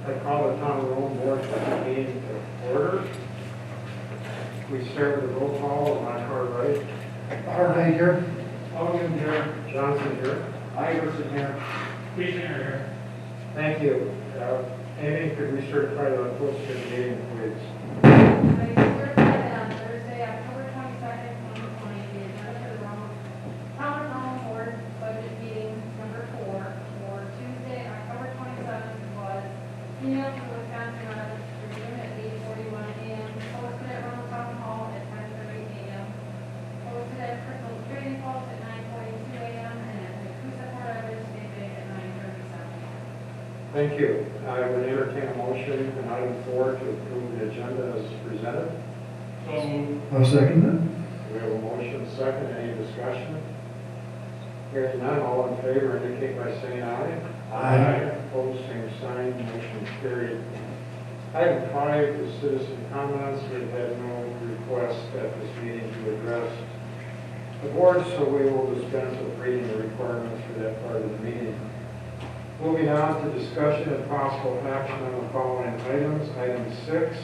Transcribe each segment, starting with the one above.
I call the town room board meeting to order. We start with the roll call, on my far right. Harvey here. Hogan here. Johnson here. Iverson here. Friesinger here. Thank you. Amy, could we certify the close to the meeting, please? I certified on Thursday, October 22nd, 2020, the agenda for the town board budget meeting number 4 for Tuesday, October 27th was emailed to Wisconsin Tribune at 8:41 a.m., posted at Ronald Town Hall at 10:30 a.m., posted at Crystal Trading Post at 9:42 a.m., and at the Coosa Port Island State Bank at 9:37 a.m. Thank you. I would entertain a motion in item 4 to approve the agenda as presented. So moved. I'll second We have a motion, second, any discussion? Hearing none, all in favor indicate by saying aye. Aye. Opposed, same sign, motion carried. Item 5 is citizen comments. We've had no request at this meeting to address the board, so we will dispense with reading the requirements for that part of the meeting. Moving on to discussion and possible action on the following items. Item 6,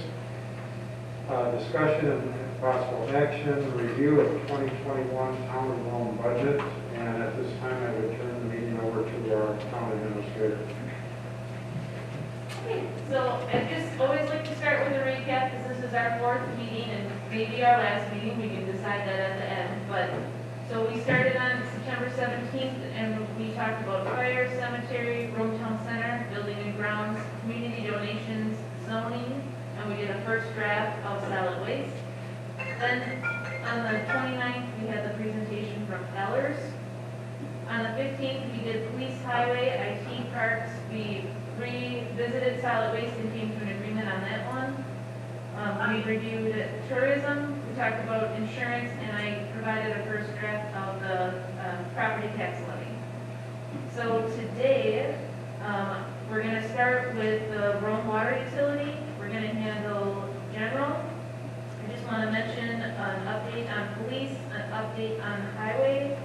discussion and possible action, review of 2021 town and loan budget. And at this time, I would turn the meeting over to our town administrator. Okay, so I just always like to start with a recap, because this is our 4th meeting and maybe our last meeting. We can decide that at the end. But so we started on September 17th, and we talked about fire, cemetery, road town center, building and grounds, community donations, zoning, and we did a first draft of solid waste. Then on the 29th, we had the presentation from Ellers. On the 15th, we did police, highway, IT, parks. We revisited solid waste and came to an agreement on that one. We reviewed tourism, we talked about insurance, and I provided a first draft of the property tax levy. So today, we're going to start with the Rome water utility. We're going to handle general. I just want to mention an update on police, an update on highway.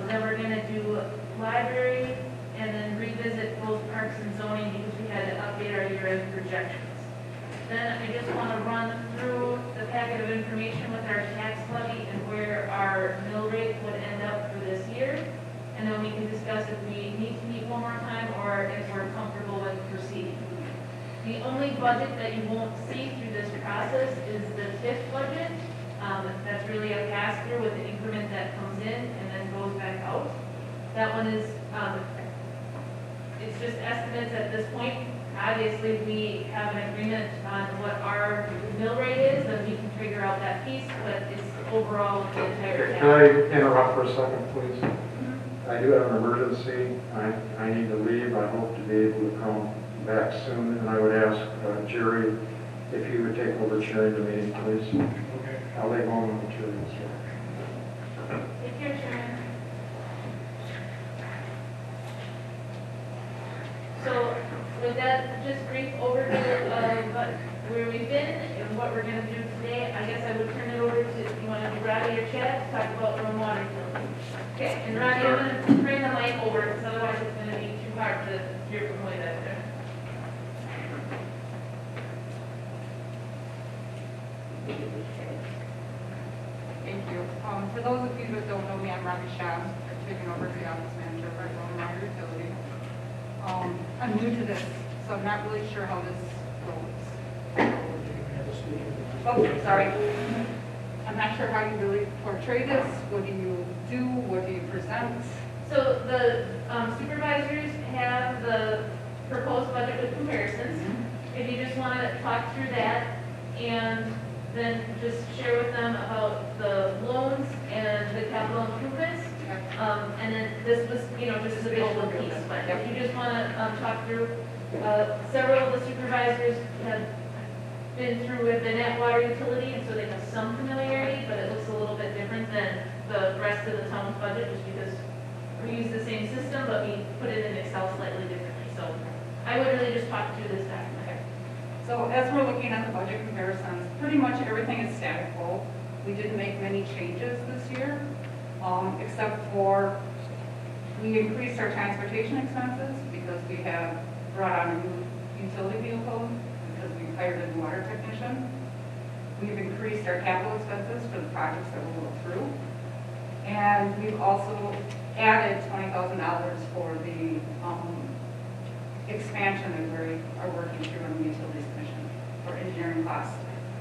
Then we're going to do library, and then revisit both parks and zoning because we had to update our year-end projections. Then I just want to run through the packet of information with our tax levy and where our mill rate would end up for this year. And then we can discuss if we need to meet one more time or if we're comfortable with proceeding. The only budget that you won't see through this process is the TIF budget. That's really a pass-through with the increment that comes in and then goes back out. That one is, it's just estimates at this point. Obviously, we have an agreement on what our mill rate is, and we can figure out that piece, but it's overall the entire Can town. I interrupt for a second, please? I do have an emergency. I need to leave. I hope to be able to come back soon. And I would ask Jerry if you would take over chairing the meeting, please. Okay. I'll leave on the materials. Take care, Sharon. So with that, just brief overview of where we've been and what we're going to do today, I guess I would turn it over to, you want to do Roddy or Chad to talk about Rome water utility. Okay, and Roddy, I'm going to bring the mic over because otherwise it's going to be too hard to hear from way back there. Thank you. For those of you that don't know me, I'm Robbie Shab. I've taken over as the office manager for Rome Water Utility. I'm new to this, so I'm not really sure how this goes. Oh, sorry. I'm not sure how you really portray this. What do you do? What do you present? So the supervisors have the proposed budget with comparisons. If you just want to talk through that and then just share with them about the loans and the capital improvements. And then this was, just a visual piece, but if you just want to talk through, several of the supervisors have been at water utility, and so they have some familiarity, but it looks a little bit different than the rest of the town's budget, just because we use the same system, but we put it in Excel slightly differently. So I would really just talk through this document. So as we're looking at the budget comparisons, pretty much everything is static full. We didn't make many changes this year, except for we increased our transportation expenses because we have brought on a new utility vehicle because we've hired a new water technician. We've increased our capital expenses for the projects that we'll go through. And we've also added $20,000 for the expansion that we are working through in the Utilities Commission for engineering costs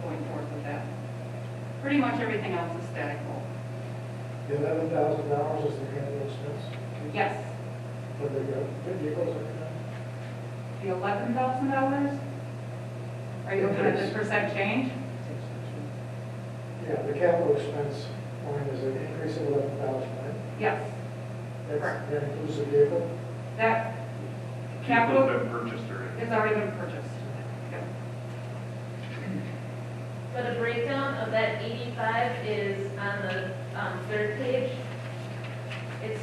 going forward with that. Pretty much everything else is static goal. The $11,000 is the capital expense Yes, for the vehicles are the $11,000. Are you looking at the percent change? Yeah, the capital expense line is an increase of 11,000, right? Yes, That includes the vehicle? that capital Vehicle's been purchased already. has already been purchased. Yep. But a breakdown of that 85 is on the third page. It's,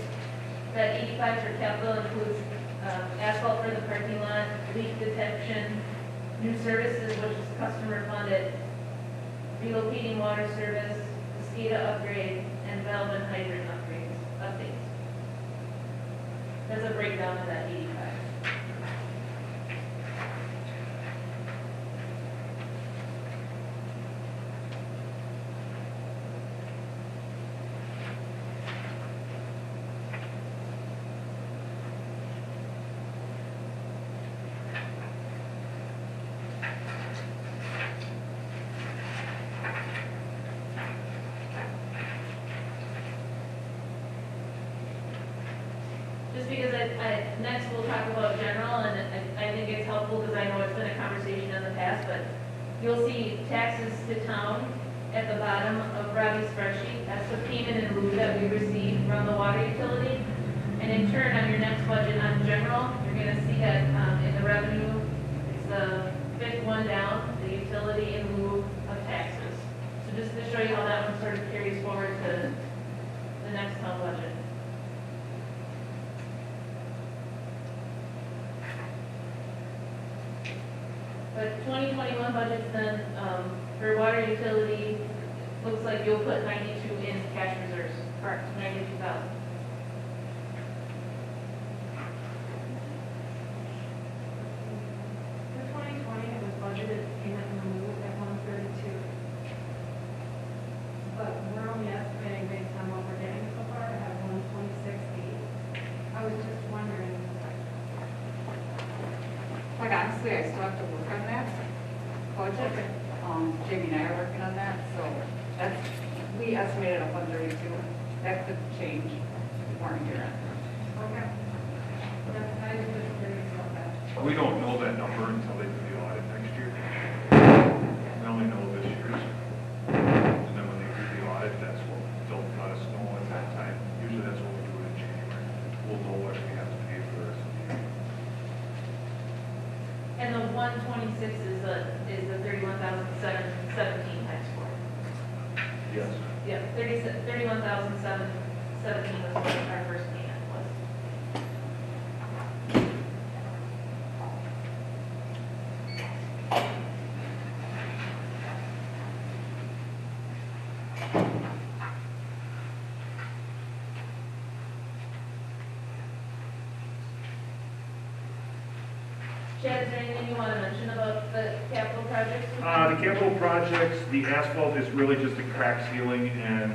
that 85 for capital includes asphalt for the parking lot, leak detection, new services, which is customer funded, relocating water service, SCADA upgrade, and valve and hydrant updates. That's a breakdown of that 85. Just because next we'll talk about general, and I think it's helpful because I know it's been a conversation in the past, but you'll see taxes to town at the bottom of Robbie's spreadsheet. That's the payment in lieu that we receive from the water utility. And in turn, on your next budget on general, you're gonna see that in the revenue, it's the fifth one down, the utility in lieu of taxes. So just to show you how that one sort of carries forward to the next town budget. But 2021 budgets then, for water utility, looks like you'll put 92 in cash reserves. Correct. 92,000. For 2020, it was budgeted payment in lieu at 132. But we're only estimating based on what we're getting so far at 126.8. I was just wondering, Quite honestly, I still have to work on that budget. Jamie and I are working on that, so that's, we estimated at 132. That could change more in here. okay. I was just curious about that. We don't know that number until they do the audit next year. We only know this year's. And then when they do the audit, that's what they'll let us know at that time. Usually that's what we do in January. We'll know what we have to pay for the rest of the year. And the 126 is the 31,717 tax for. Yes. Yeah, 31,717 was what our first payment was. Chad, is there anything you want to mention about the capital projects? The capital projects, the asphalt is really just a crack sealing, and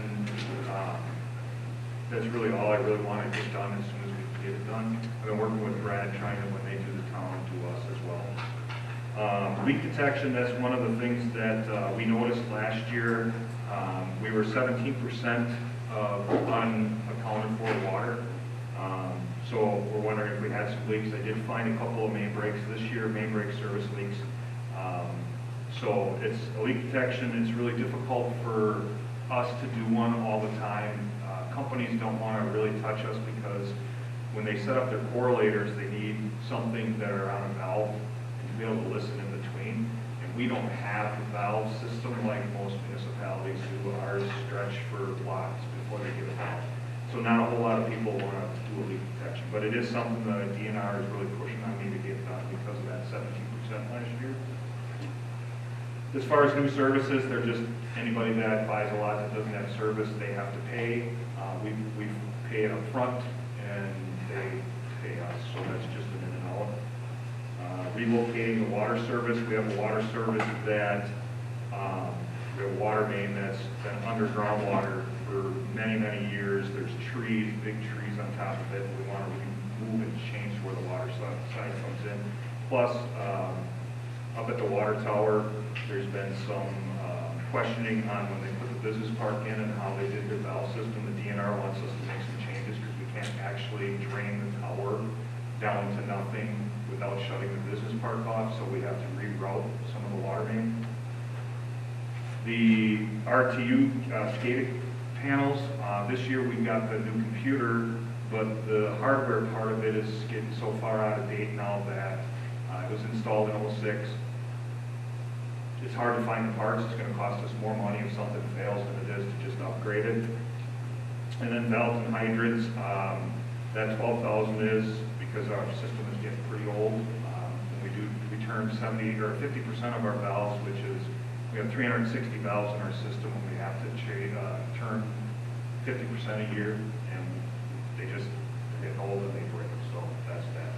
that's really all I really want to get done as soon as we can get it done. I've been working with Brad, trying to, when they do the town, do us as well. Leak detection, that's one of the things that we noticed last year. We were 17% of unaccounted for water. So we're wondering if we had some leaks. I did find a couple of main breaks this year, main break service leaks. So it's a leak detection. It's really difficult for us to do one all the time. Companies don't want to really touch us because when they set up their correlators, they need something that are on a valve and to be able to listen in between. And we don't have a valve system like most municipalities do. Ours stretch for blocks before they get a valve. So not a whole lot of people want to do a leak detection, but it is something that DNR is really pushing on me to get done because of that 17% last year. As far as new services, they're just, anybody that buys a lot that doesn't have service, they have to pay. We pay it up front and they pay us, so that's just an in and out. relocating the water service. We have a water service that, we have a water main that's been underground water for many, many years. There's trees, big trees on top of it. We want to remove and change where the water side comes in. Plus, up at the water tower, there's been some questioning on when they put the business park in and how they did their valve system. The DNR wants us to make some changes because we can't actually drain the tower down to nothing without shutting the business park off, so we have to reroute some of the water main. The RTU SCADA panels, this year we got the new computer, but the hardware part of it is getting so far out of date now that it was installed in '06. It's hard to find the parts. It's going to cost us more money if something fails than it is to just upgrade it. And then valves and hydrants, that 12,000 is because our system is getting pretty old. We turn 70 or 50% of our valves, which is, we have 360 valves in our system, and we have to turn 50% a year, and they're getting old and they break, so that's that.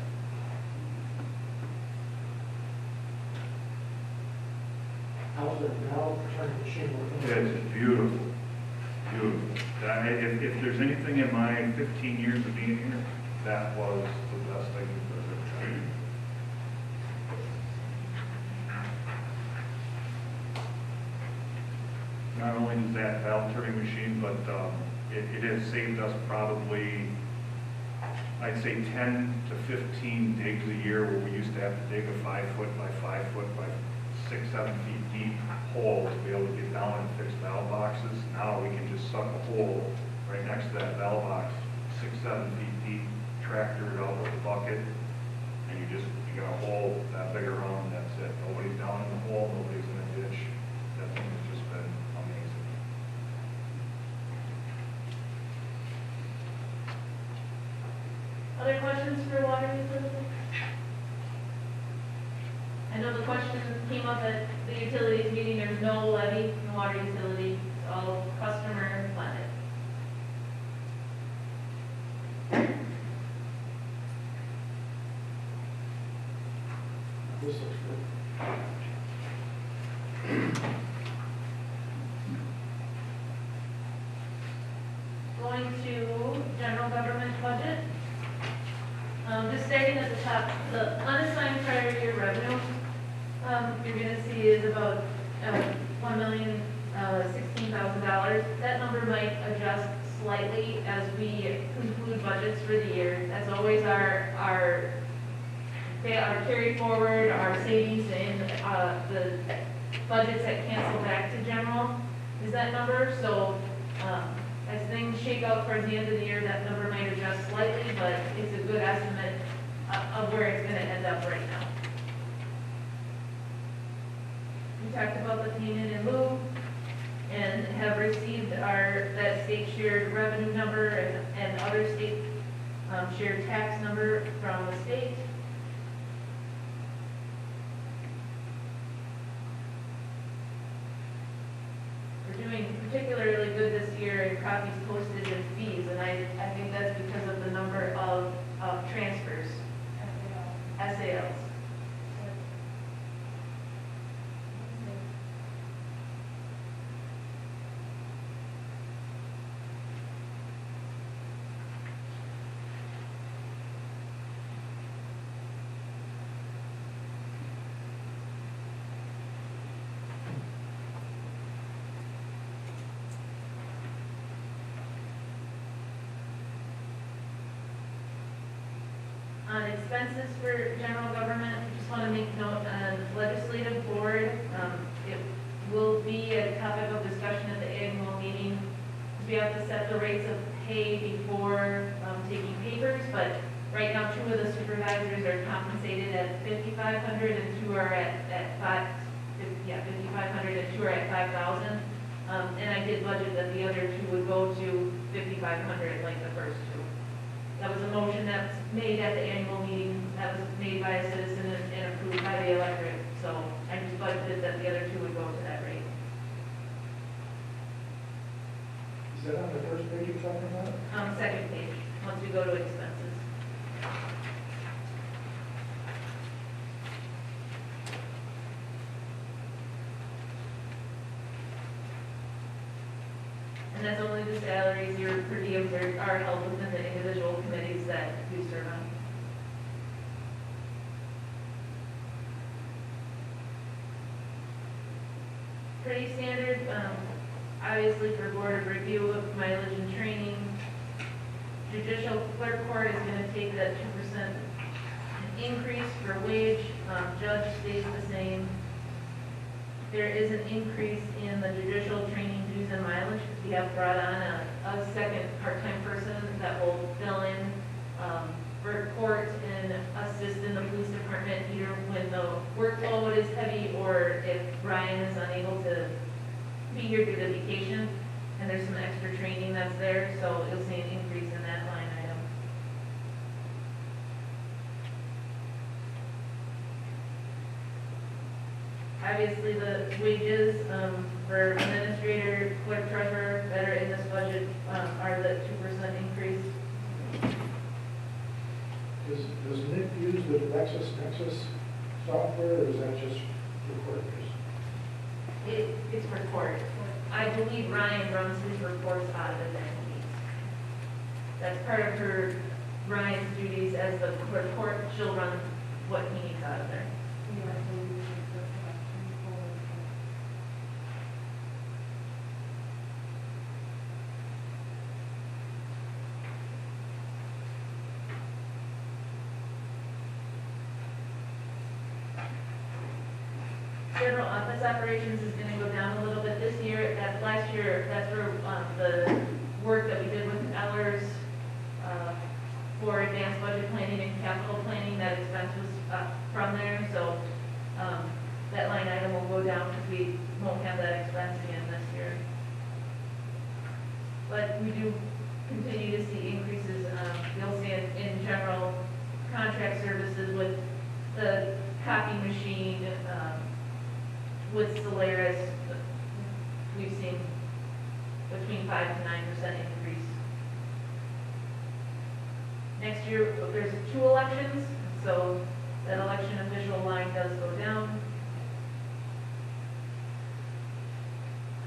How's the valve turning machine working? It's beautiful, beautiful. If there's anything in my 15 years of being here, that was the best thing that I've ever tried. Not only does that valve turning machine, but it has saved us probably, I'd say 10 to 15 digs a year, where we used to have to dig a 5 foot by 5 foot by 6, 7 feet deep hole to be able to get down and fix valve boxes. Now we can just suck a hole right next to that valve box, 6, 7 feet deep, tractor it out with a bucket, and you got a hole that big around, that's it. Nobody's down in the hole, nobody's in a ditch. That thing has just been amazing. Other questions for water utility? I know the question came up at the utilities meeting, there's no levy in the water utility, it's all customer funded. This looks good. Going to general government budget. Just starting at the top, the unassigned prior year revenue, you're gonna see is about $1,016,000. That number might adjust slightly as we conclude budgets for the year. That's always our carry forward, our savings in the budgets that cancel back to general is that number. So as things shake out towards the end of the year, that number might adjust slightly, but it's a good estimate of where it's going to end up right now. We talked about the payment in lieu and have received that state shared revenue number and other state shared tax number from the state. We're doing particularly good this year in copies, postage, and fees, and I think that's because of the number of transfers, SALs. On expenses for general government, I just want to make note on legislative board, it will be a topic of discussion at the annual meeting. We have to set the rates of pay before taking papers, but right now 2 of the supervisors are compensated at $5,500 and 2 are at $5,500 and 2 are at $5,000. And I did budget that the other 2 would go to $5,500 like the first 2. That was a motion that's made at the annual meeting, that was made by a citizen and approved by the electorate. So I just budgeted that the other 2 would go to that rate. Is that on the first page you're talking about? Second page, once we go to expenses. And that's only the salaries, your per diems are held within the individual committees that you serve on. Pretty standard, obviously for board of review of mileage and training. Judicial clerk court is gonna take that 2% increase for wage, judge stays the same. There is an increase in the judicial training dues and mileage, because we have brought on a second part-time person that will fill in, for court and assist in the police department, either when the workload is heavy or if Brian is unable to be here due to vacation, and there's some extra training that's there, so you'll see an increase in that line item. Obviously, the wages for administrator, clerk, treasurer that are in this budget are the 2% increase. Does Nick use the Nexus software, or is that just recorders? It's for court. I believe Ryan runs his reports out of the entities. That's part of her, Ryan's duties as the clerk court. She'll run what he needs out of there. General office operations is gonna go down a little bit this year. Last year, that's where, the work that we did with Ellers, for advanced budget planning and capital planning, that expense was from there, so, that line item will go down because we won't have that expense again this year. But we do continue to see increases, you'll see it in general contract services with the copy machine, with Solaris, we've seen between 5 to 9% increase. Next year, there's 2 elections, so that election official line does go down.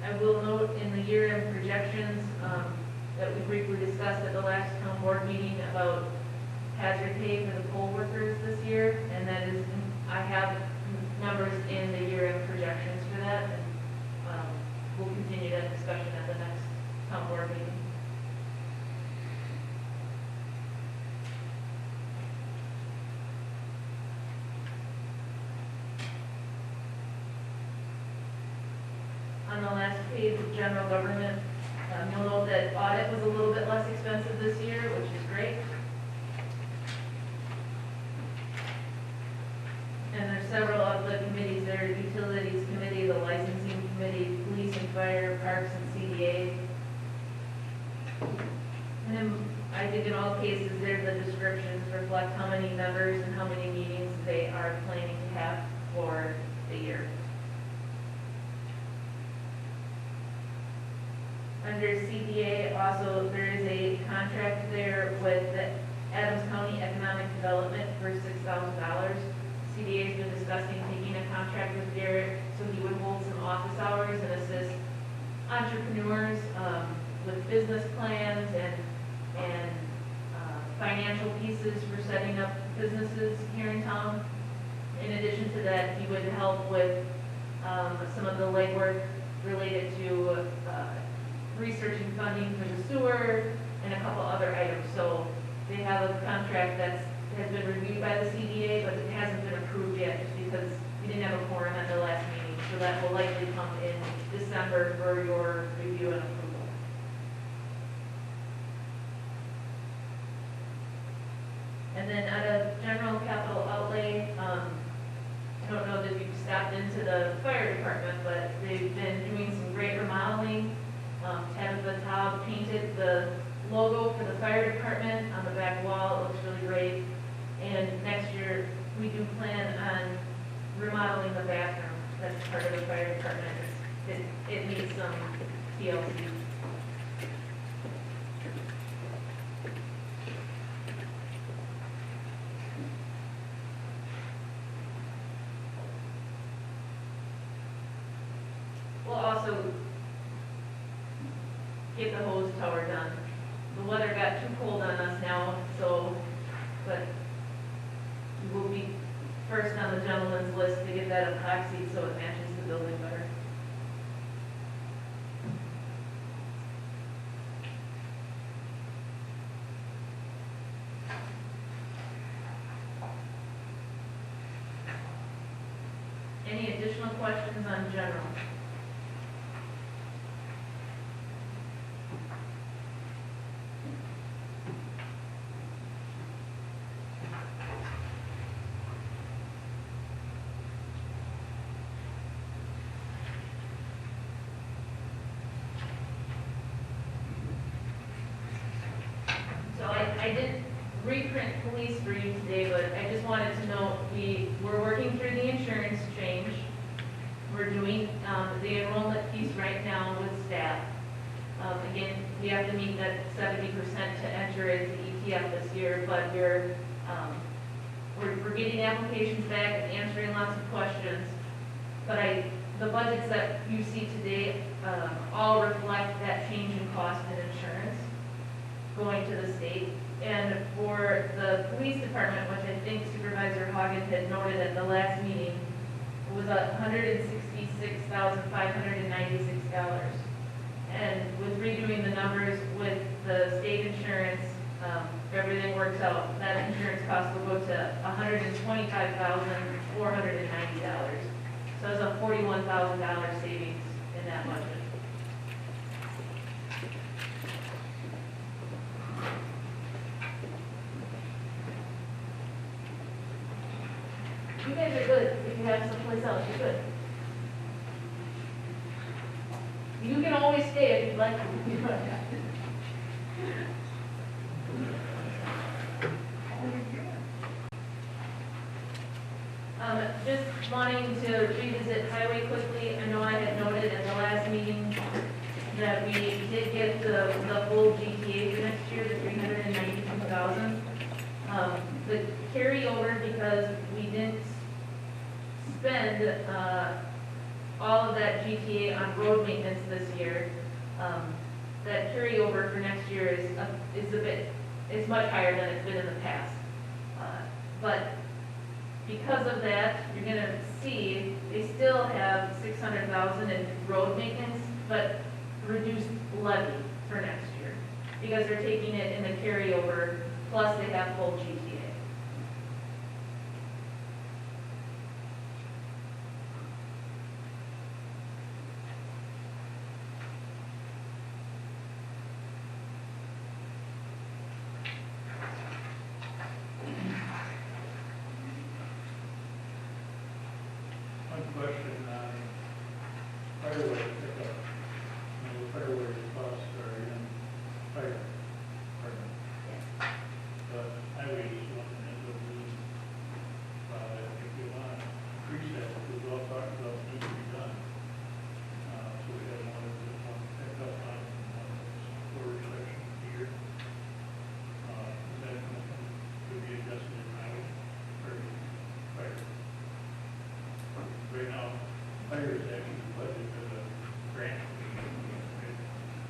I will note in the year-end projections that we briefly discussed at the last town board meeting about hazard pay for the poll workers this year, and that is, I have numbers in the year-end projections for that, and we'll continue that discussion at the next town board meeting. On the last page, general government, you'll note that audit was a little bit less expensive this year, which is great. And there's several of the committees there, utilities committee, the licensing committee, police and fire, parks and CDA. And then I think in all cases there, the descriptions reflect how many members and how many meetings they are planning to have for the year. Under CDA, also, there is a contract there with the Adams County Economic Development for $6,000. CDA has been discussing taking a contract with Derek so he would hold some office hours and assist entrepreneurs with business plans and financial pieces for setting up businesses here in town. In addition to that, he would help with some of the legwork related to researching funding for the sewer and a couple other items. So they have a contract that has been reviewed by the CDA, but it hasn't been approved yet just because we didn't have a quorum at the last meeting. So that will likely come in December for your review and approval. And then out of general capital outlay, I don't know that you've stopped into the fire department, but they've been doing some great remodeling. Tabitha Taub painted the logo for the fire department on the back wall. It looks really great. And next year, we do plan on remodeling the bathroom. That's part of the fire department. It needs some TLC. We'll also get the hose tower done. The weather got too cold on us now, so, but we'll be first on the gentleman's list to get that epoxy so it matches the building better. Any additional questions on general? So I didn't reprint police for you today, but I just wanted to note, we're working through the insurance change. We're doing the enrollment piece right now with staff. Again, we have to meet that 70% to enter into ETF this year, but we're getting applications back and answering lots of questions. But the budgets that you see today all reflect that change in cost in insurance going to the state. And for the police department, which I think Supervisor Hagen had noted at the last meeting, was $166,596. And with redoing the numbers with the state insurance, if everything works out, that insurance cost will go to $125,490. So it's a $41,000 savings in that budget. You guys are good. If you have someplace else, you're good. You can always stay if you'd like to. Just wanting to revisit highway quickly. I know I had noted at the last meeting that we did get the full GTA for next year, the $392,000. The carryover, because we didn't spend all of that GTA on road maintenance this year, that carryover for next year is much higher than it's been in the past. But because of that, you're going to see they still have $600,000 in road maintenance, but reduced levy for next year because they're taking it in the carryover, plus they have full GTA. One question on fireworks pickup. The fireworks costs are in fire department. But highway is one that would be, if you want to increase that, we've all talked about it needs to be done. So we have one pickup on storage section here. That could be adjusted in highway or fire. Right now, fire is actually budgeted as a grant.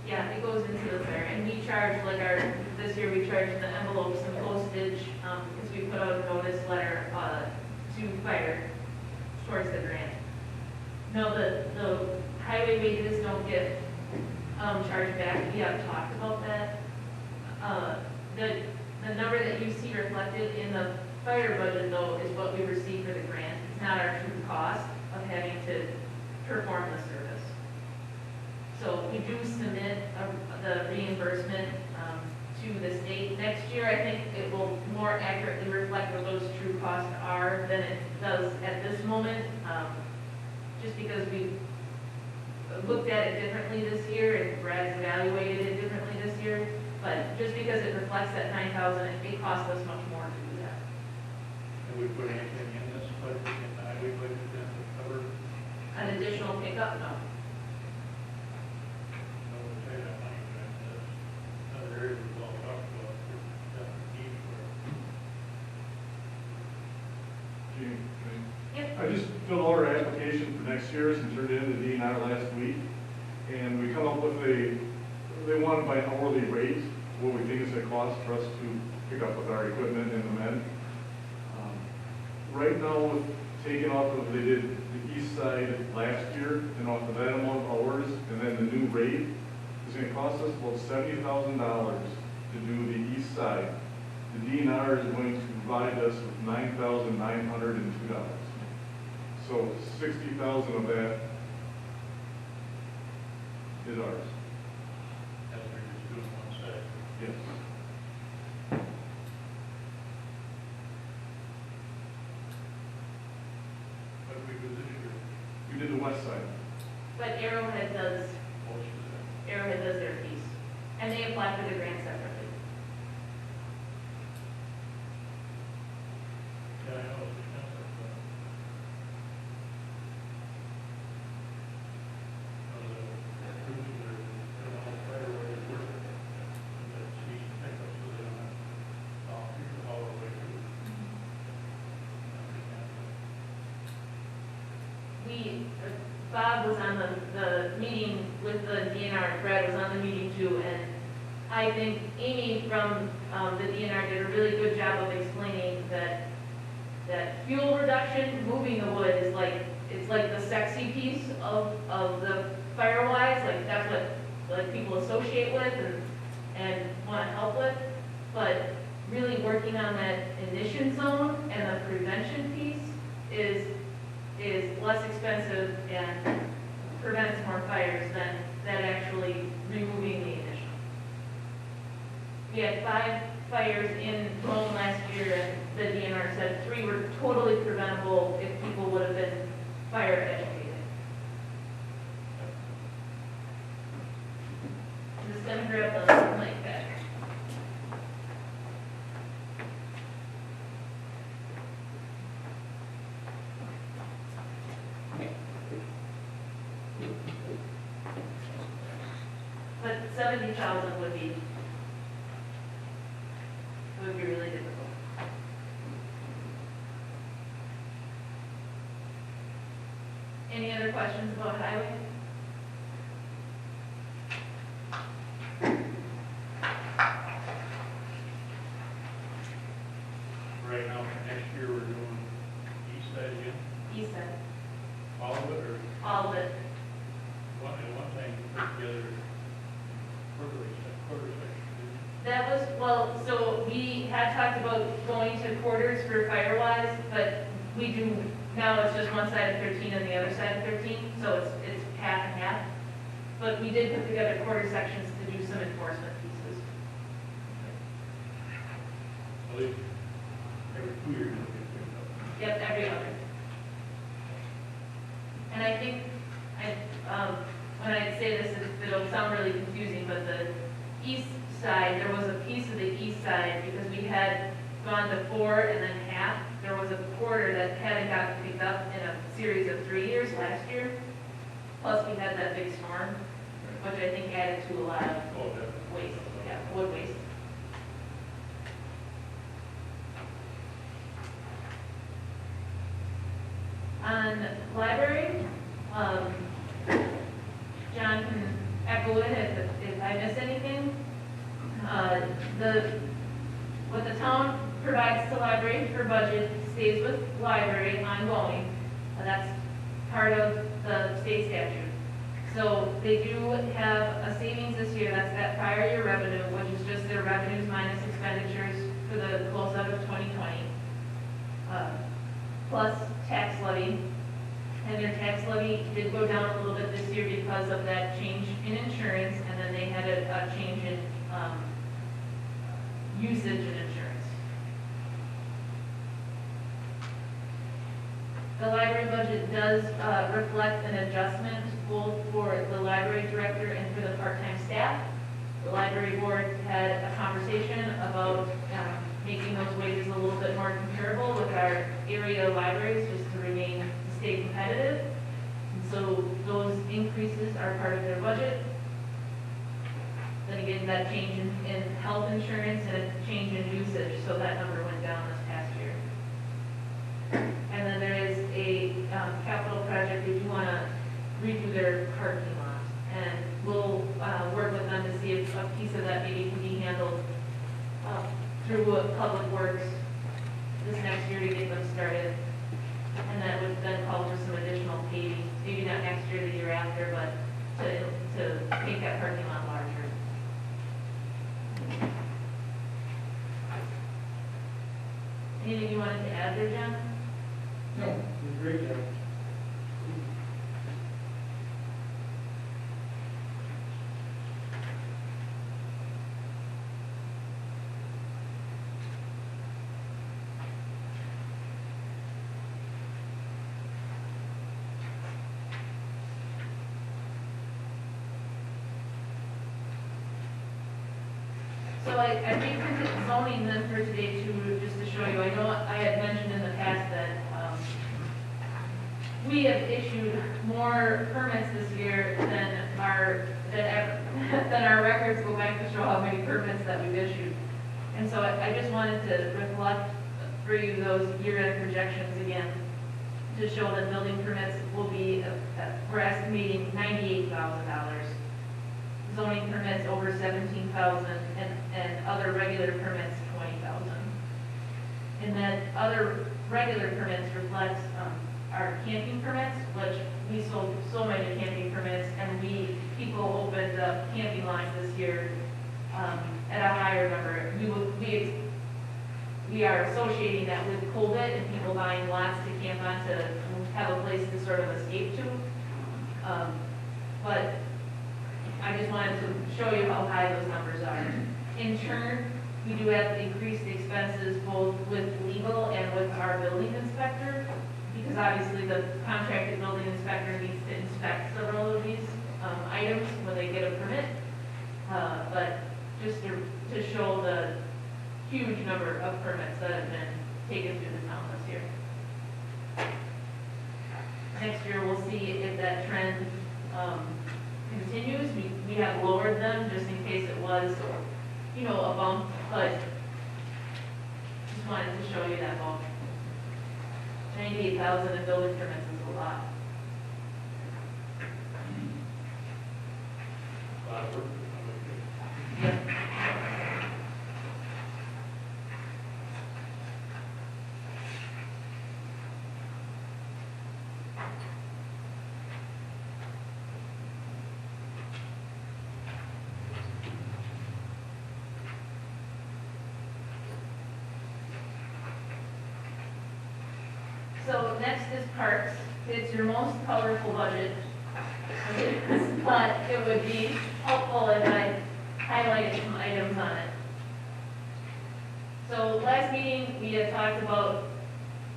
Yeah, it goes into the fair, and we charge, this year we charged the envelopes and postage, because we put out a notice letter, to fire towards the grant. No, the highway wages don't get, charged back, we have talked about that. The number that you see reflected in the fire budget, though, is what we receive for the grant. It's not our true cost of having to perform the service. So we do submit the reimbursement to the state. Next year, I think it will more accurately reflect what those true costs are than it does at this moment, just because we looked at it differently this year and Brad's evaluated it differently this year. But just because it reflects that $9,000, it costs us much more to do that. And we put anything in this budget, in the highway budget, then to cover, An additional pickup, no. no, to pay that money, but that's another area we've all talked about, that need for. Gene, Yep. I just filled out our application for next year's and turned it in to DNR last week. And we come up with a they want by hourly rate, what we think is the cost for us to pick up with our equipment and the men. Right now, with taking off of, they did the east side last year, and off of that amount of hours, and then the new rate, it's gonna cost us about $70,000 to do the east side. The DNR is going to provide us with $9,902. So 60,000 of that is ours. As we're just doing one side. Yes. What do we do this year? We did the west side. But Arrowhead does Most of that. Arrowhead does their piece, and they apply for the grant separately. Yeah, I know it's expensive, but. Crews are, they're all fireworks work. And that season pickup, so they don't have to volunteer all the way through. Bob was on the meeting with the DNR, Brad was on the meeting too, and I think Amy from the DNR did a really good job of explaining that fuel reduction, moving the wood is like, it's like the sexy piece of the Firewise, like that's what like people associate with and want to help with, but really working on that emission zone and the prevention piece is less expensive and prevents more fires than actually removing the ignition. We had 5 fires in Rome last year, and the DNR said 3 were totally preventable if people would have been fire educated. I'm just gonna grab the mic back. But 70,000 would be really difficult. Any other questions about highway? Right now, for next year, we're doing east side again, East side, all of it, or all of it. one thing, put together quarter section, didn't That was, well, so we had talked about going to quarters for Firewise, but we do, now it's just one side of 13 and the other side of 13, so it's half and half. But we did put together quarter sections to do some enforcement pieces. you? At least every 2 years it'll get picked up. Yep, every other. And I think, when I say this, it'll sound really confusing, but the east side, there was a piece of the east side, because we had gone to 4 and then half. There was a quarter that hadn't gotten picked up in a series of 3 years last year. Plus, we had that big storm, which I think added to a lot of Oh, definitely. waste, yeah, wood waste. On library, John can echo it if I miss anything. What the town provides to library for budget stays with library ongoing. That's part of the state statute. So they do have a savings this year, that's that prior year revenue, which is just their revenues minus expenditures for the closeout of 2020. Plus tax levy. And their tax levy did go down a little bit this year because of that change in insurance, and then they had a change in usage in insurance. The library budget does reflect an adjustment both for the library director and for the part-time staff. The library board had a conversation about making those wages a little bit more comparable with our area libraries, just to stay competitive. And so those increases are part of their budget. Then again, that change in health insurance and a change in usage, so that number went down this past year. And then there is a capital project, they do want to redo their parking lot. And we'll work with them to see if of that maybe can be handled through Public Works this next year to get them started. And that would then call for some additional paving, maybe not next year, the year after, but to make that parking lot larger. Anything you wanted to add there, John? No, great job. So I reprinted zoning then for today too, just to show you. I know I had mentioned in the past that we have issued more permits this year than our records go back to show how many permits that we've issued. And so I just wanted to reflect for you those year-end projections again, to show that building permits will be, we're estimating $98,000. Zoning permits over 17,000, and other regular permits 20,000. And then other regular permits reflects our camping permits, which we sold so many camping permits, and people opened up camping lines this year at a higher number. We are associating that with COVID and people buying lots to camp on to have a place to sort of escape to. But I just wanted to show you how high those numbers are. In turn, we do have increased expenses both with legal and with our building inspector, because obviously the contracted building inspector needs to inspect several of these items when they get a permit. But just to show the huge number of permits that have been taken through the town this year. Next year, we'll see if that trend continues. We have lowered them just in case it was, a bump, but just wanted to show you that bump. 98,000 in building permits is a lot. Yep. So next is parks. It's your most colorful budget. But it would be helpful if I highlighted some items on it. So last meeting, we had talked about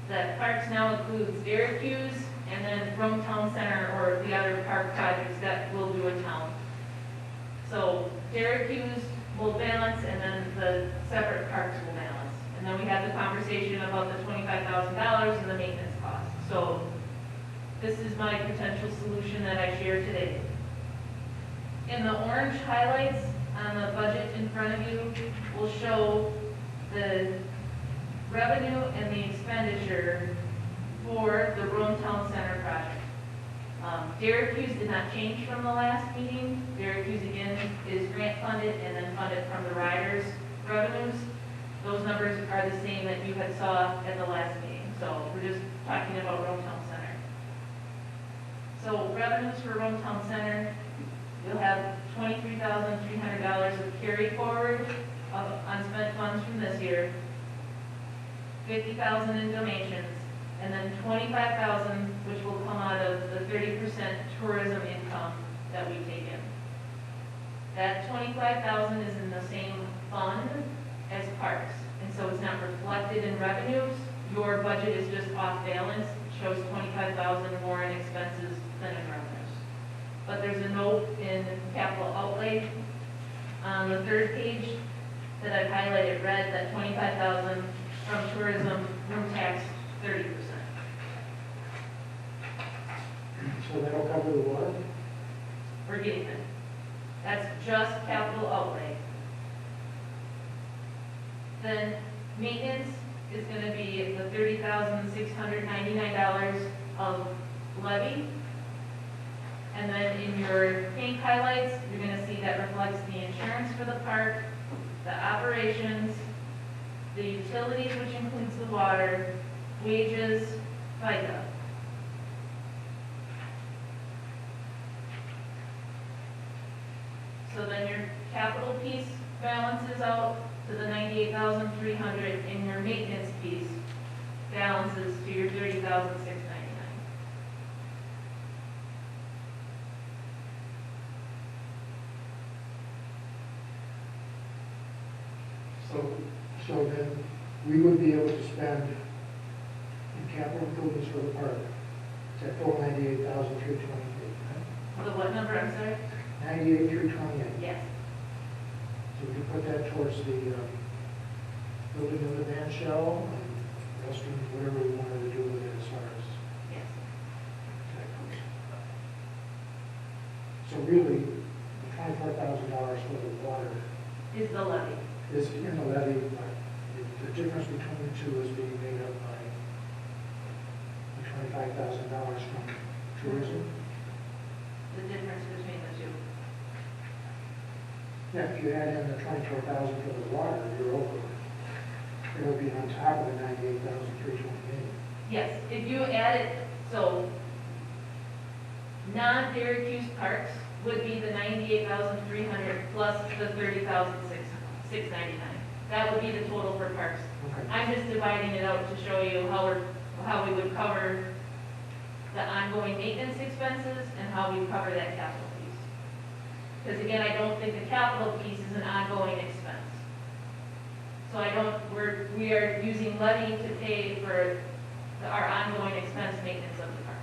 that parks now includes Syracuse and then Rome Town Center, or the other park projects that we'll do in town. So Syracuse will balance, and then the separate parks will balance. And then we had the conversation about the $25,000 and the maintenance cost. So this is my potential solution that I share today. In the orange highlights on the budget in front of you will show the revenue and the expenditure for the Rome Town Center project. Syracuse did not change from the last meeting. Syracuse again is grant funded and then funded from the riders' revenues. Those numbers are the same that you had saw at the last meeting. So we're just talking about Rome Town Center. So revenues for Rome Town Center, you'll have $23,300 of carry forward of unspent funds from this year, $50,000 in donations, and then $25,000, which will come out of the 30% tourism income that we take in. That $25,000 is in the same fund as parks, and so it's not reflected in revenues. Your budget is just off balance, it shows $25,000 more in expenses than in revenues. But there's a note in capital outlay on the third page that I've highlighted red, that $25,000 from tourism, room tax, 30%. So that'll cover the water? We're getting it. That's just capital outlay. Then maintenance is gonna be the $30,699 of levy. And then in your pink highlights, you're gonna see that reflects the insurance for the park, the operations, the utilities, which includes the water, wages, FICA. So then your capital piece balances out to the 98,300, and your maintenance piece balances to your 30,699. So then, we would be able to spend in capital improvements for the park, it's at $498,328, right? The what number, I'm sorry? 98,328. Yes. So we can put that towards the building of the band shell and restroom, whatever we wanted to do with it as far as Yes. that goes. So really, the $24,000 for the water Is the levy. is in the levy, but the difference between the two is being made up by the $25,000 from tourism. The difference between the two. Yeah, if you add in the 24,000 for the water, you're over. It'll be on top of the 98,328. Yes, if you add it, so non-Syracuse parks would be the 98,300 plus the 30,699. That would be the total for parks. Okay. I'm just dividing it out to show you how we would cover the ongoing maintenance expenses and how we cover that capital piece. Because again, I don't think the capital piece is an ongoing expense. So we are using levy to pay for our ongoing expense maintenance of the park.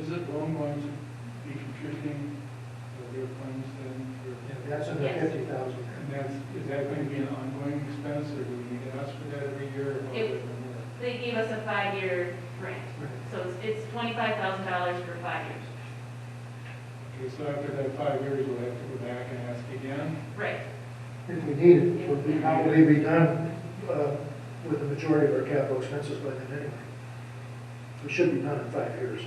Is it Rome going to be contributing their funds then for? Yeah, that's in the Yes. 50,000. And is that going to be an ongoing expense, or do we need to ask for that every year? Or how It- does it work? They gave us a 5-year grant. Right. So it's $25,000 for 5 years. Okay, so after that 5 years, we'll have to go back and ask again? Right. If we need it, we'll probably be done with the majority of our capital expenses by then anyway. We should be done in 5 years.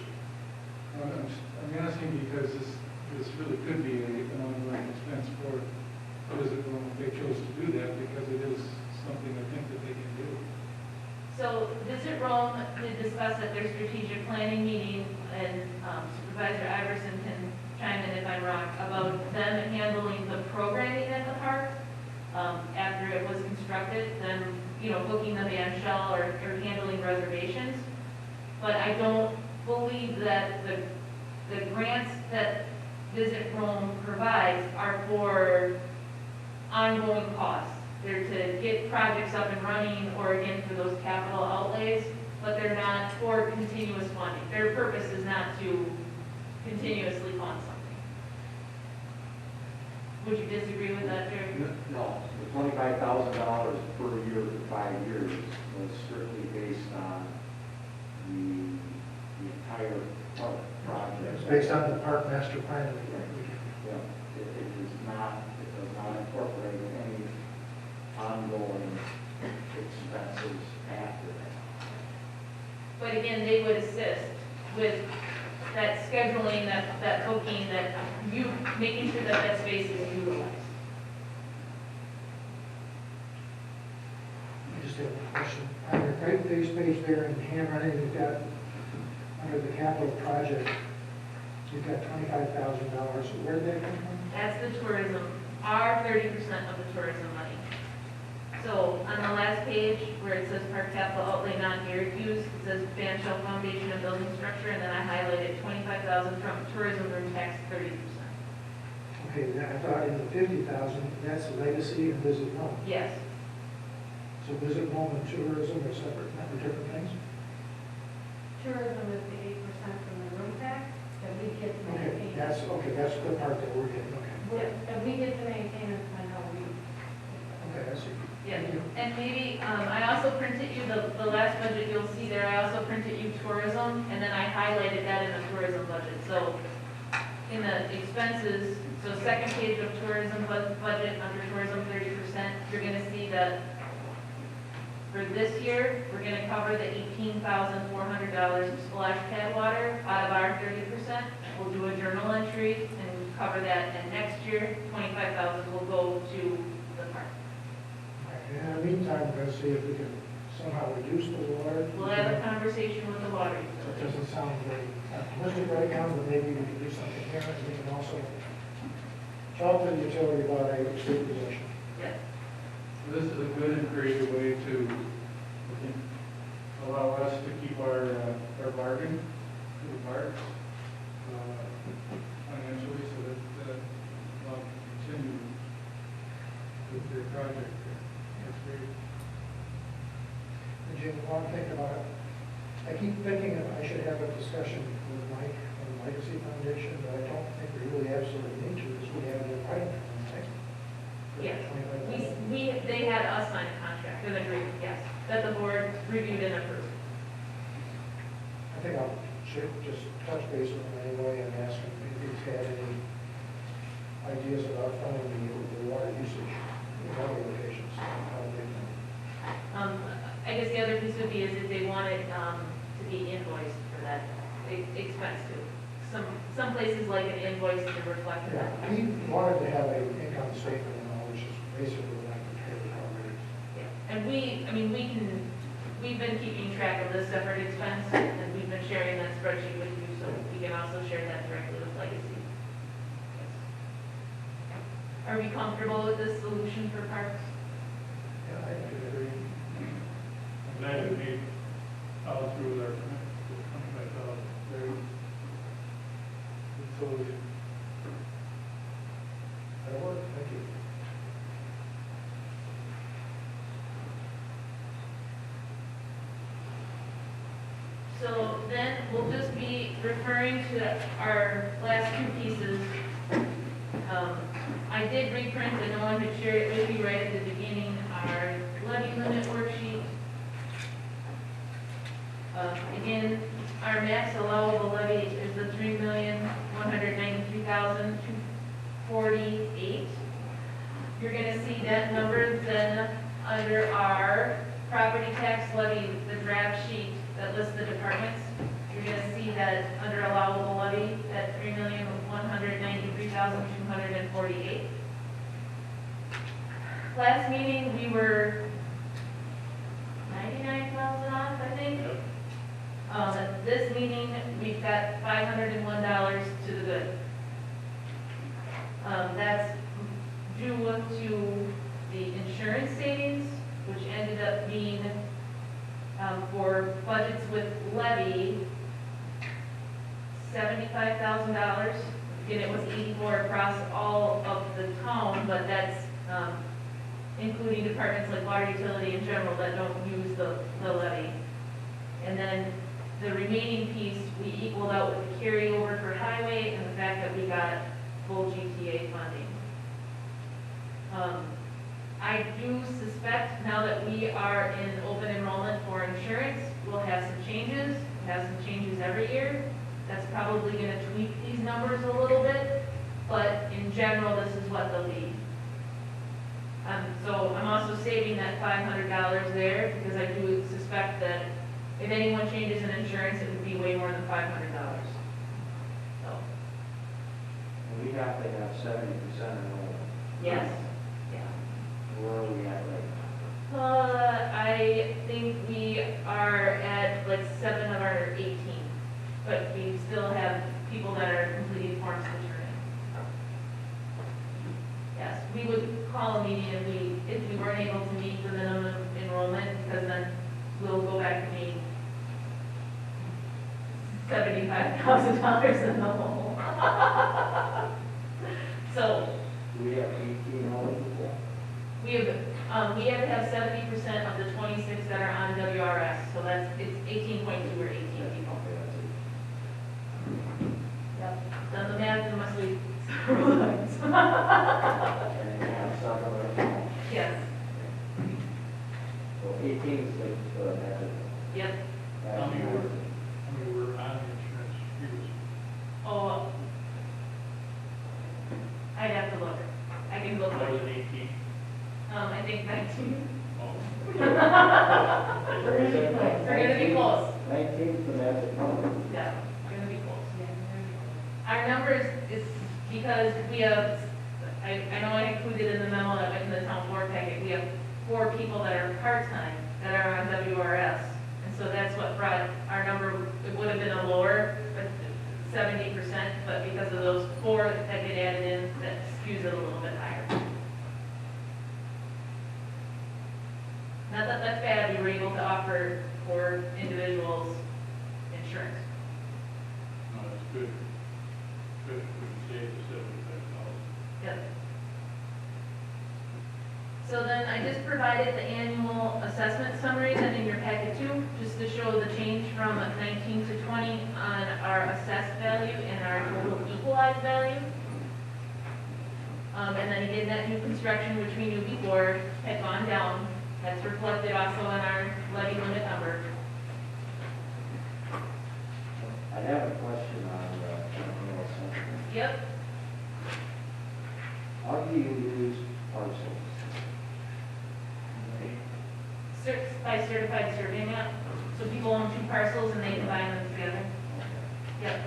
I'm asking because this really could be an ongoing expense for Visit Rome if they chose to do that, because it is something I think that they can do. So Visit Rome did discuss at their strategic planning meeting, and Supervisor Iverson can chime in if I'm wrong, about them handling the programming at the park after it was constructed, then, booking the band shell or handling reservations. But I don't believe that the grants that Visit Rome provides are for ongoing costs. They're to get projects up and running, or again, for those capital outlays, but they're not for continuous funding. Their purpose is not to continuously fund something. Would you disagree with that, Jerry? No, the $25,000 per year for 5 years was strictly based on the entire park project. It's based on the park master plan. Yeah, it does not incorporate any ongoing expenses after that. But again, they would assist with that scheduling, that booking, that making sure that space is utilized. I just have one question. On your right page there in handwriting, you've got, under the capital project, you've got $25,000. Where did that come from? That's the tourism, our 30% of the tourism money. So on the last page, where it says park capital outlay non-Syracuse, it says band shell foundation and building structure, and then I highlighted 25,000 from tourism room tax, 30%. Okay, then I thought in the 50,000, that's legacy and Visit Rome. Yes, So Visit Rome and tourism are separate, not different things? Tourism is the 8% from the room tax that we get to Okay, maintain. that's the part that we're getting, okay. That we get to maintain and spend all we. Okay, I see. yeah. And maybe, I also printed you, the last budget you'll see there, I also printed you tourism, and then I highlighted that in the tourism budget. So in the expenses, so second page of tourism budget, under tourism 30%, you're gonna see that For this year, we're gonna cover the $18,400 of splash pad water out of our 30%. We'll do a journal entry and cover that, and next year, 25,000 will go to the park. And in the meantime, we're gonna see if we can somehow reduce the water. We'll have a conversation with the water It utility. doesn't sound very optimistic right now, but maybe we can do something here, and we can also talk to the utility about a state position. Yes. This is a good and creative way to allow us to keep our bargain to the parks financially, so that we'll continue with their project. That's great. And Jim, while I'm thinking about it, I keep thinking that I should have a discussion with Mike from the Legacy Foundation, but I don't think we really absolutely need to, because we have an entitlement, right? Yes. $25,000. They had us sign a contract, an agreement, yes, that the board reviewed and approved. I think I'll just touch base with him anyway and ask him if he's had any ideas about funding the water usage in other locations. How they can- I guess the other piece would be is if they wanted to be invoiced for that expense too. Some places like an invoice to reflect Yeah, that. he wanted to have an income statement, which is basically what I'm prepared to cover. Yeah. And we've been keeping track of this separate expense, and we've been sharing that spreadsheet with you, so we can also share that directly with Legacy. Yes. Are we comfortable with this solution for parks? Yeah, I agree. I'm glad that we followed through with our $25,000. Very good solution. That'll work, thank you. So then we'll just be referring to our last two pieces. I did reprint, and no one had shared it with you right at the beginning, our levy limit worksheet. Again, our max allowable levy is the $3,193,248. You're gonna see that number then under our property tax levy, the draft sheet that lists the departments. You're gonna see that under allowable levy, that $3,193,248. Last meeting, we were 99,000 off, I think. This meeting, we've got $501 to the good. That's due to the insurance savings, which ended up being, for budgets with levy, $75,000. Again, it was 84 across all of the town, but that's, including departments like water utility in general that don't use the levy. And then the remaining piece, we equaled out with the carryover for highway and the fact that we got full GTA funding. I do suspect now that we are in open enrollment for insurance, we'll have some changes. We have some changes every year. That's probably going to tweak these numbers a little bit, but in general, this is what they'll be. So I'm also saving that $500 there because I do suspect that if anyone changes in insurance, it would be way more than $500. So, And we have to have 70% enrollment. yes, yeah. Where are we at right now? I think we are at like 7 of our 18, but we still have people that are completing forms to turn in. Yes, we would call a meeting if we weren't able to meet the minimum enrollment, because then we'll go back to meeting $75,000 in the hole. So Do we have 18 eligible? we have to have 70% of the 26 that are on WRS, so it's 18.2 or 18 people. Okay, that's it. Yep, done the math in my sleep. And then we have some of them. Yes, So 18 is like, that's it. yep. How many were on the insurance? Oh, I'd have to look. I can look. More than 18? I think 19. Oh. 19th, and that's it. Yeah, we're gonna be close. Our numbers is because we have, I know I included in the memo that went in the town board packet, we have 4 people that are part-time that are on WRS. And so that's what brought our number, it would have been a lower, 70%, but because of those 4 that get added in, that skews it a little bit higher. Not that that's bad, we were able to offer 4 individuals insurance. No, it's good. Good, we can save the 75,000. Yep. So then I just provided the annual assessment summary then in your packet too, just to show the change from 19 to 20 on our assessed value and our total equalized value. And then again, that new construction, which we knew before, had gone down. That's reflected also in our levy limit number. I have a question on the annual assessment. Yep. How do you use parcels? By certified survey map. So people own 2 parcels and they combine them together. Yep.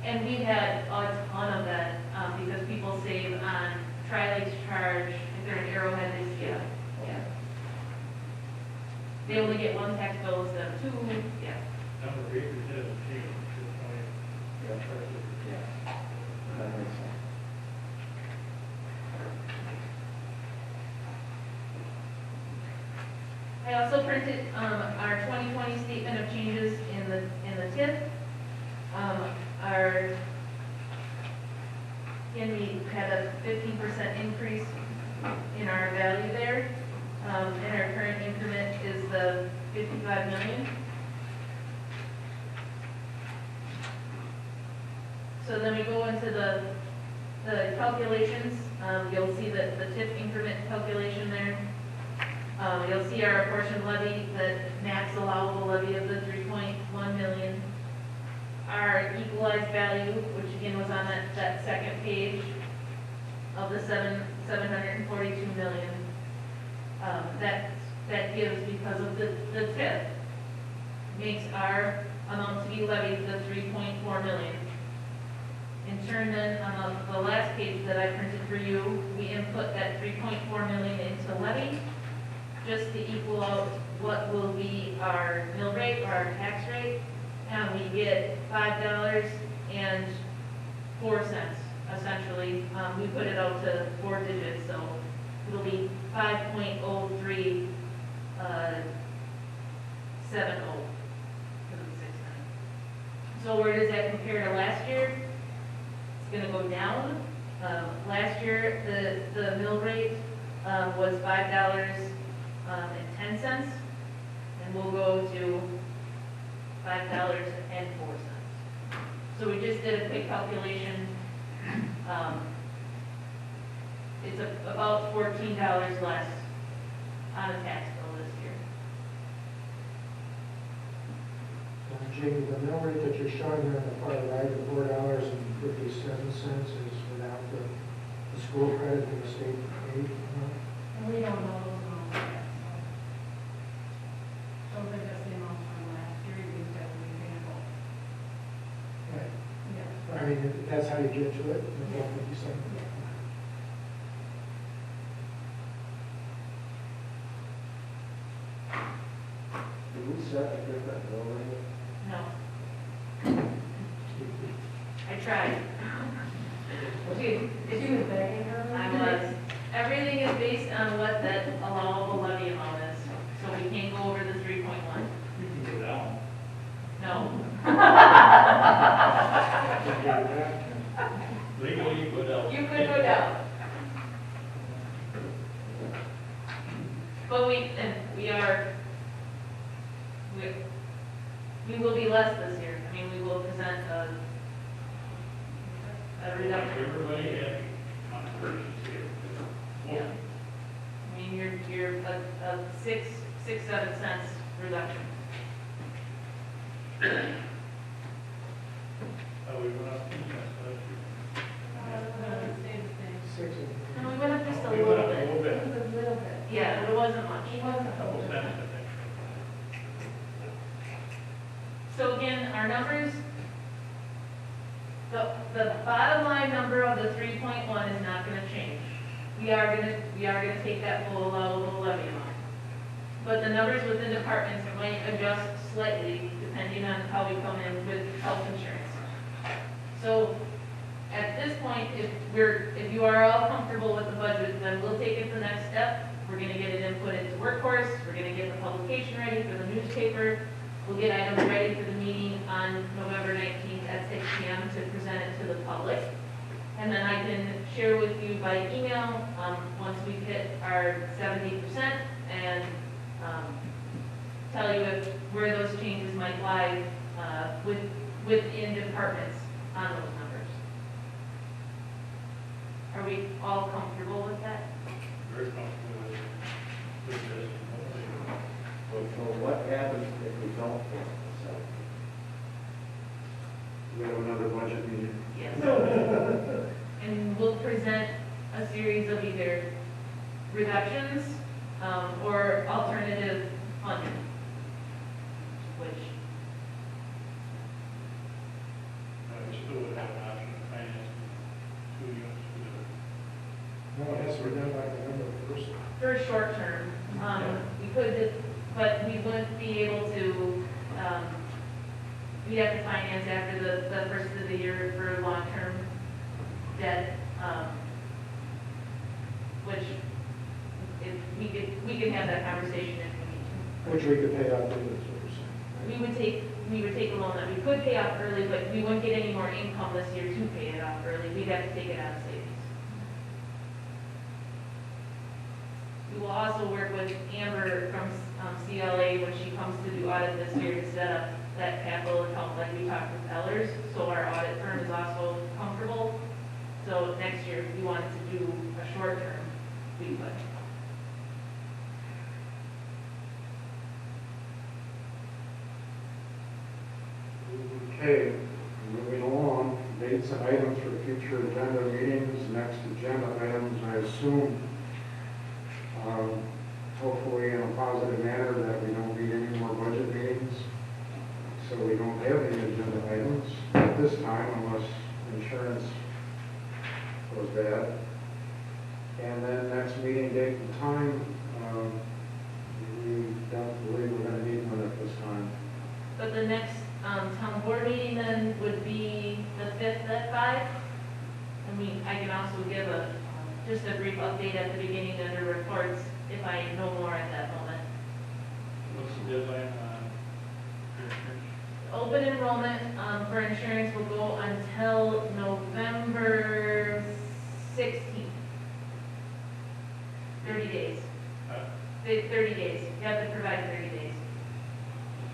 And we've had a ton of that, because people save on Tri-Lakes charge, if they're in Arrowhead, they yeah. They only get 1 tax bill instead of 2, yeah. Number of acres hasn't changed, just only, Yeah. That makes sense. I also printed, our 2020 statement of changes in the TIF. Again, we had a 15% increase in our value there. And our current increment is the 55 million. So then we go into the calculations. You'll see that the TIF increment calculation there. You'll see our apportioned levy, the max allowable levy of the 3.1 million. Our equalized value, which again was on that second page of the 742 million. That gives, because of the TIF, makes our amount to be levied the 3.4 million. In turn then, on the last page that I printed for you, we input that 3.4 million into levy, just to equal out what will be our mill rate or our tax rate, and we get $5.04, essentially. We put it out to 4 digits, so it'll be 5.0370 for the 6 cents. So where does that compare to last year? It's going to go down. Last year, the mill rate was $5.10, and we'll go to $5.04. So we just did a quick calculation. It's about $14 less on a tax bill this year. Jamie, the mill rate that you're showing there on the far right of $4.57 is without the school credit and the state aid. And we don't know those amounts yet, so. Those are just the amounts from last year, you said we example. Right. Yeah. I mean, that's how you get to it, the 457. Do we set a different mill rate? No. I tried. She was begging her. I was. Everything is based on what that allowable levy amount is, so we can't go over the 3.1. You can go down. No. Legally, you go down. You could go down. But we will be less this year. I mean, we will present a reduction. Everybody happy on the purchase here. Yeah. I mean, you're a 6, 7 cents reduction. Oh, we went up 2 cents last year. Six of No, we went up just a We little went up a bit. little bit. It was a little bit. Yeah, but it wasn't much. It wasn't a Couple whole cents, lot. I think. So again, our numbers, the bottom line number of the 3.1 is not gonna change. We are gonna take that full allowable levy amount. But the numbers within departments might adjust slightly depending on how we come in with health insurance. So at this point, if you are all comfortable with the budget, then we'll take it to the next step. We're gonna get it input into Workforce, we're gonna get the publication ready for the newspaper. We'll get items ready for the meeting on November 19th at 6 p.m. to present it to the public. And then I can share with you by email, once we've hit our 70% and tell you where those changes might lie within departments on those numbers. Are we all comfortable with that? Very comfortable with this. So what happens if we don't get the We have another budget meeting. Yes. And we'll present a series of either reductions or alternative funding, which, We still would have an option of financing 2 units for No, it has to be done by November 1st. for short term, we could, but we wouldn't be able to, we have to finance after the first of the year for long-term debt, which if we could have that conversation if we need to. Which we could pay out later, is what you're saying. We would take a loan that we could pay off early, but we wouldn't get any more income this year to pay it off early. We'd have to take it out of savings. We will also work with Amber from CLA when she comes to do audit this year to set up that capital account like we talked with Ellers, so our audit firm is also comfortable. So next year, if we wanted to do a short term, we could. Okay, moving along, dates and items for future agenda meetings, next agenda items, I assume, hopefully in a positive manner that we don't need any more budget meetings, so we don't have any agenda items at this time unless insurance goes bad. And then next meeting date and time, we don't believe we're going to need one at this time. But the next town board meeting then would be the 5th at 5. I can also give just a brief update at the beginning under reports if I know more at that moment. What's the deadline on insurance? Open enrollment for insurance will go until November 16th. 30 days. 30 days. You have to provide 30 days.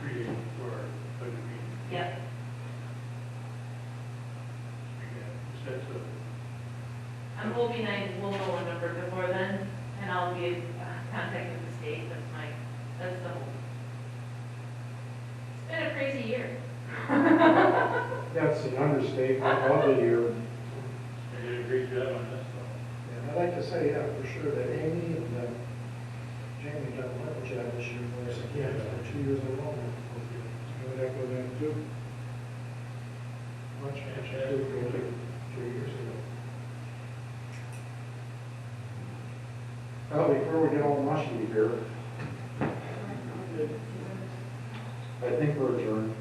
3 days before our budget meeting. Yep. Set to I'm hoping I will know a number before then, and I'll be in contact with the state. That's the hope. It's been a crazy year. That's the understatement of the year. They did a great job on this one. And I'd like to say, yeah, for sure, that Amy and Jamie done a wonderful job this year for us, again, for 2 years in a row. Would echo that too. Much improved over 2 years ago. Well, before we get all mushy here, I think we're adjourned.